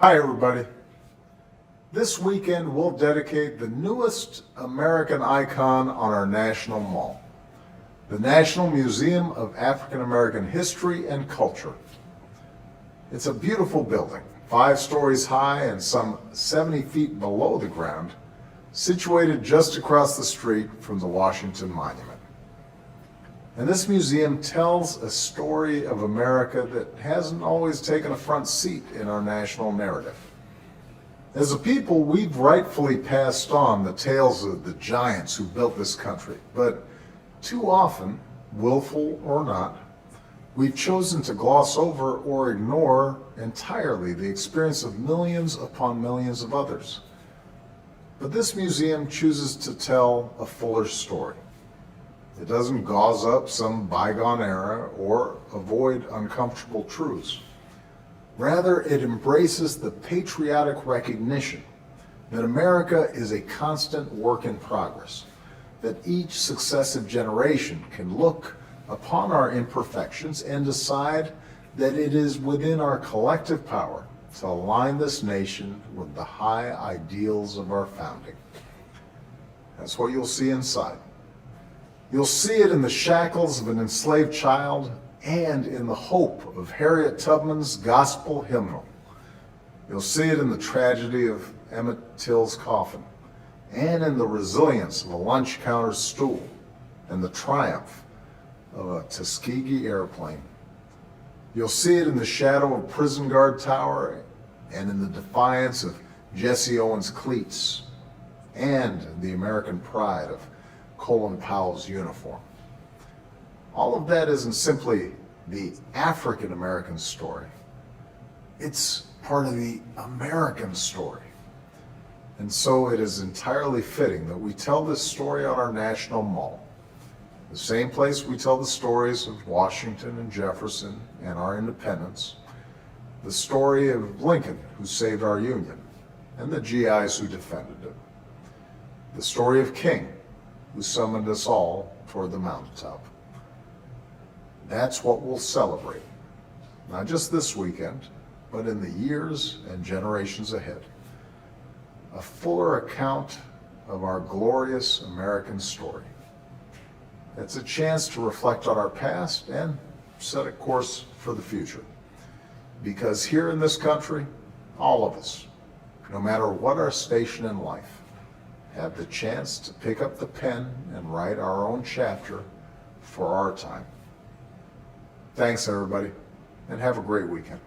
Hi everybody. This weekend we'll dedicate the newest American icon on our National Mall, the National Museum of African American History and Culture. It's a beautiful building, 5 stories high and some 70 feet below the ground, situated just across the street from the Washington Monument. And this museum tells a story of America that hasn't always taken a front seat in our national narrative. As a people, we've rightfully passed on the tales of the giants who built this country, but too often, willful or not, we've chosen to gloss over or ignore entirely the experience of millions upon millions of others. But this museum chooses to tell a fuller story. It doesn't gauze up some bygone era or avoid uncomfortable truths. Rather, it embraces the patriotic recognition that America is a constant work in progress, that each successive generation can look upon our imperfections and decide that it is within our collective power to align this nation with the high ideals of our founding. That's what you'll see inside. You'll see it in the shackles of an enslaved child and in the hope of Harriet Tubman's gospel hymnal. You'll see it in the tragedy of Emmett Till's coffin and in the resilience of a lunch counter stool and the triumph of a Tuskegee airplane. You'll see it in the shadow of Prison Guard Tower and in the defiance of Jesse Owens' cleats and the American pride of Colin Powell's uniform. All of that isn't simply the African American story. It's part of the American story. And so it is entirely fitting that we tell this story on our National Mall, the same place we tell the stories of Washington and Jefferson and our independence, the story of Lincoln, who saved our Union, and the GIs who defended it, the story of King, who summoned us all toward the mountaintop. That's what we'll celebrate, not just this weekend, but in the years and generations ahead. A fuller account of our glorious American story. It's a chance to reflect on our past and set a course for the future. Because here in this country, all of us, no matter what our station in life, have the chance to pick up the pen and write our own chapter for our time. Thanks, everybody, and have a great weekend.